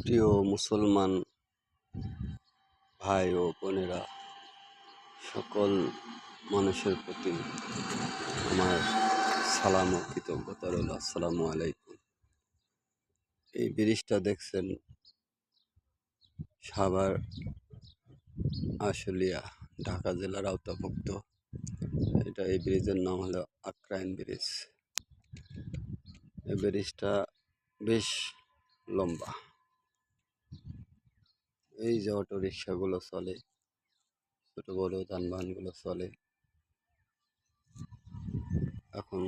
প্রিয় মুসলমান ভাই ও বোনেরা, সকল মানুষের প্রতি আমার সালাম ও কৃতজ্ঞতা রইল। আসসালামু আলাইকুম। এই ব্রিজটা দেখছেন, সাভার আশুলিয়া ঢাকা জেলার আওতাভুক্ত। এই ব্রিজের নাম হলো আক্রাইন ব্রিজ। এই ব্রিজটা বেশ লম্বা। এই যে অটো রিক্সাগুলো চলে, ছোট বড় যানবাহনগুলো চলে। এখন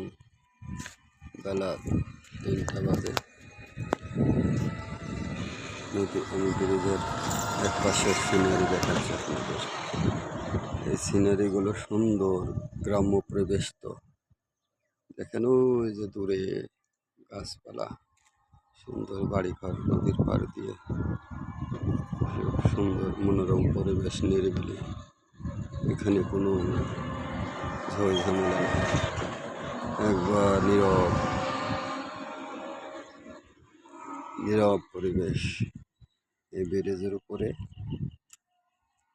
বেলা 3টা বাজে। আমি ব্রিজের এক পাশের সিনারি দেখাচ্ছি আপনাদের। এই সিনারিগুলো সুন্দর, গ্রাম্য পরিবেশ। তো দেখেন ওই যে দূরে গাছপালা, সুন্দর বাড়িঘর, নদীর পাড় দিয়ে সুন্দর মনোরম পরিবেশ, নিরিবিলি। এখানে কোনো ঝই ঝামেলা নেই, একবার নীরব পরিবেশ। এই ব্রিজের উপরে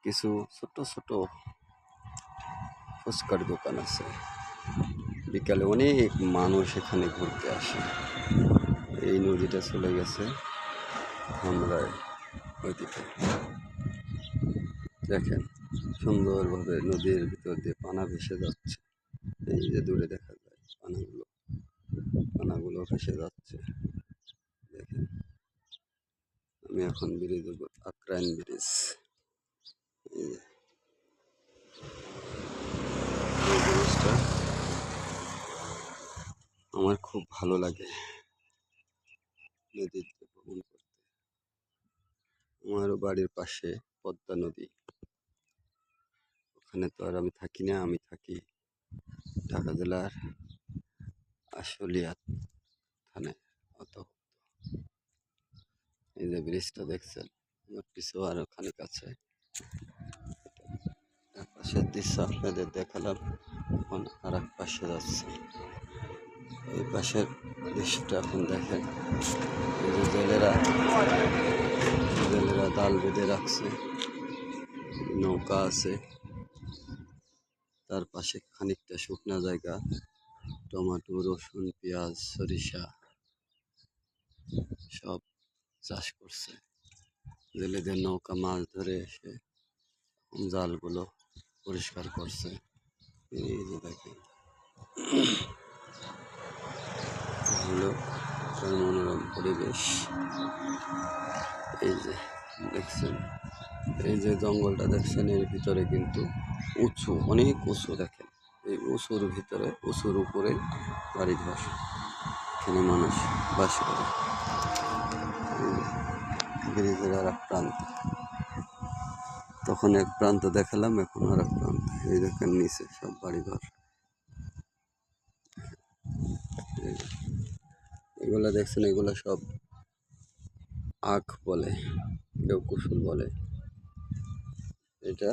কিছু ছোট ছোট ফুচকার দোকান আছে। বিকালে অনেক মানুষ এখানে ঘুরতে আসে। এই নদীটা চলে গেছে ধামরায় ওইদিকে। দেখেন সুন্দরভাবে নদীর ভিতর দিয়ে পানা ভেসে যাচ্ছে। এই যে দূরে দেখা যায় পানাগুলো ভেসে যাচ্ছে। দেখেন, আমি এখন ব্রিজ, আক্রাইন ব্রিজ। এই ব্রিজটা আমার খুব ভালো লাগে নদীতে ভ্রমণ করতে। আমারও বাড়ির পাশে পদ্মা নদী। ওখানে তো আর আমি থাকি না, আমি থাকি ঢাকা জেলার আশুলিয়া থানায়। অত এই যে ব্রিজটা দেখছেন, আমার পিছু আর খানিক আছে। এক পাশের দৃশ্য আপনাদের দেখালাম, এখন আর এক পাশে যাচ্ছে। এই পাশের দৃশ্যটা এখন দেখেন। এই যে জেলেরা জাল বেঁধে রাখছে, নৌকা আছে। তার পাশে খানিকটা শুকনা জায়গা, টমেটো, রসুন, পেঁয়াজ, সরিষা সব চাষ করছে। জেলেদের নৌকা মাছ ধরে এসে জালগুলো পরিষ্কার করছে। এই যে দেখেন, হলো তার মনোরম পরিবেশ। এই যে দেখছেন, এই যে জঙ্গলটা দেখছেন, এর ভিতরে কিন্তু উঁচু, অনেক উঁচু। দেখেন এই উঁচুর ভিতরে, উঁচুর উপরে বাড়িঘর, এখানে মানুষ বাস করে। ব্রিজের আর এক প্রান্ত, তখন এক প্রান্ত দেখালাম, এখন আর এক প্রান্ত। এই দেখেন নিচে সব বাড়িঘর। এগুলা দেখছেন, এগুলা সব আখ বলে, কেউ কুসুল বলে। এটা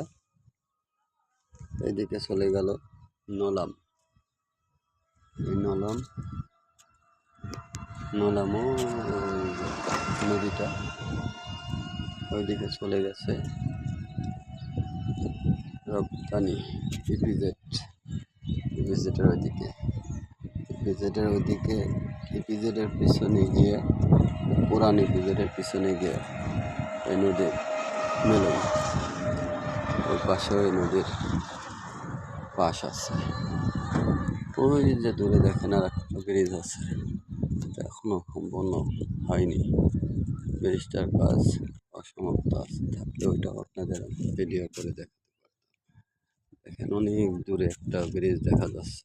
এইদিকে চলে গেল নলাম। এই নলামও নদীটা ওইদিকে চলে গেছে রপ্তানি ইপিজেডের ওইদিকে। ইপিজেডের পিছনে গিয়ে, পুরান ইপিজেডের পিছনে গিয়ে এই নদীর মিলন। ওই পাশে ওই নদীর পাশ আছে। ওই যে দূরে দেখেন আর একটা ব্রিজ আছে, এখনো সম্পূর্ণ হয়নি। ব্রিজটার কাজ অসমাপ্ত আছে, থাকলে ওইটাও আপনাদের ভিডিও করে দেখাতে পারতাম। দেখেন অনেক দূরে একটা ব্রিজ দেখা যাচ্ছে।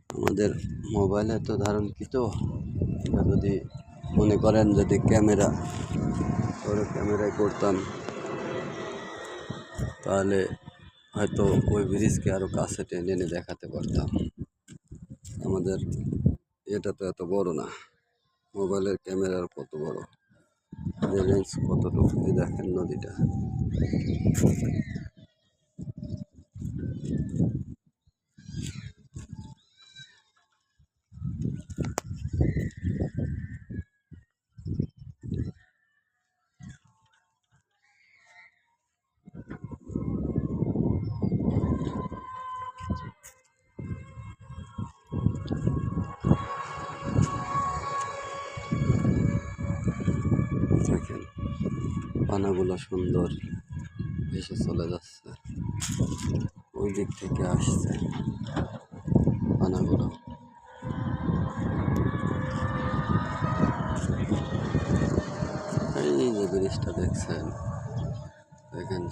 আমাদের মোবাইলে তো ধারণ কৃত, এটা যদি মনে করেন যদি ক্যামেরায় করতাম, তাহলে হয়তো ওই ব্রিজকে আরও কাছে টেনে এনে দেখাতে পারতাম। আমাদের এটা তো এত বড় না, মোবাইলের ক্যামেরার কত বড়, রেঞ্জ কতটুকু। দেখেন নদীটা। পানাগুলো সুন্দর ভেসে চলে যাচ্ছে, ওই দিক থেকে আসছে পানাগুলো। এই যে ব্রিজটা দেখছেন, দেখেন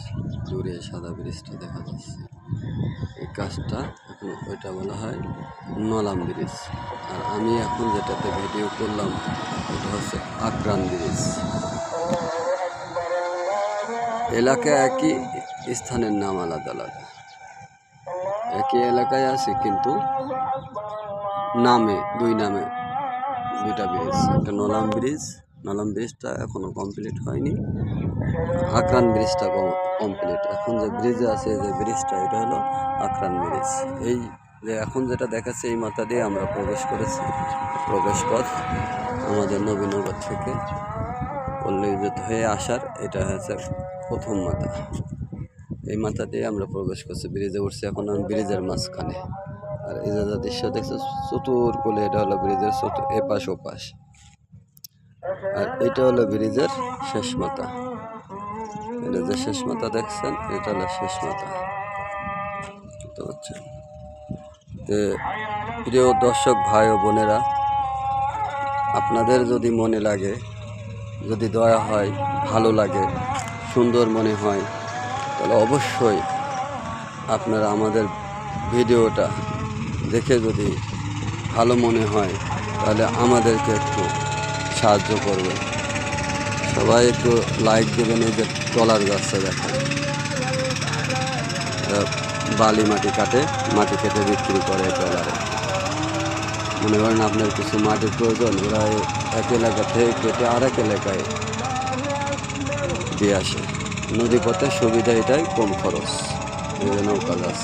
দূরে সাদা ব্রিজটা দেখা যাচ্ছে। এই কাজটা এখন ওইটা বলা হয় নলাম ব্রিজ, আর আমি এখন যেটাতে ভিডিও করলাম ওটা হচ্ছে আকরান ব্রিজ। এলাকা একই, স্থানের নাম আলাদা আলাদা। একই এলাকায় আছে কিন্তু নামে দুইটা ব্রিজ। একটা নলাম ব্রিজটা এখনো কমপ্লিট হয়নি, আকরান ব্রিজটা কমপ্লিট। এখন যে ব্রিজে আছে, যে ব্রিজটা, এটা হলো আকরান ব্রিজ। এই যে এখন যেটা দেখাচ্ছে এই মাথা দিয়ে আমরা প্রবেশ করেছি, প্রবেশ পথ আমাদের নবীনগর থেকে পল্লীবিদ্যুৎ হয়ে আসার এটা হচ্ছে প্রথম মাথা। এই মাথা দিয়ে আমরা প্রবেশ করছি, ব্রিজে উঠছি। এখন আমি ব্রিজের মাঝখানে, আর এই যে দৃশ্য দেখছে চতুর্কোলে, এটা হলো ব্রিজের এপাশ ওপাশ। আর এটা হলো ব্রিজের শেষ মাথা। এটা যে শেষ মাথা দেখছেন, এটা হলো শেষ মাথা, বুঝতে পারছেন? তো প্রিয় দর্শক ভাই ও বোনেরা, আপনাদের যদি মনে লাগে, যদি দয়া হয়, ভালো লাগে, সুন্দর মনে হয়, তাহলে অবশ্যই আপনারা আমাদের ভিডিওটা দেখে যদি ভালো মনে হয় তাহলে আমাদেরকে একটু সাহায্য করবেন। সবাই একটু লাইক দেবেন। এই যে ট্রলার গাছটা দেখেন, বালি মাটি কেটে বিক্রি করে ট্রলারে। মনে করেন আপনার কিছু মাটির প্রয়োজন, ওরা এক এলাকা থেকে কেটে আরেক এলাকায় দিয়ে আসে। নদীপথে সুবিধা এটাই, কম খরচ, নৌকা গাছ।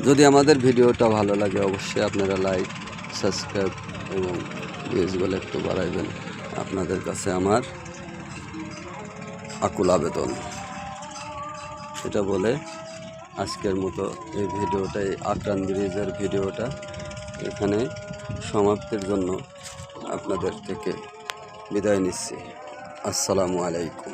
যদি আমাদের ভিডিওটা ভালো লাগে অবশ্যই আপনারা লাইক, সাবস্ক্রাইব এবং ভিউজগুলো একটু বাড়াইবেন। আপনাদের কাছে আমার আকুল আবেদন। এটা বলে আজকের মতো এই ভিডিওটা, এই আকরান ব্রিজের ভিডিওটা এখানে সমাপ্তির জন্য আপনাদের থেকে বিদায় নিচ্ছি। আসসালামু আলাইকুম।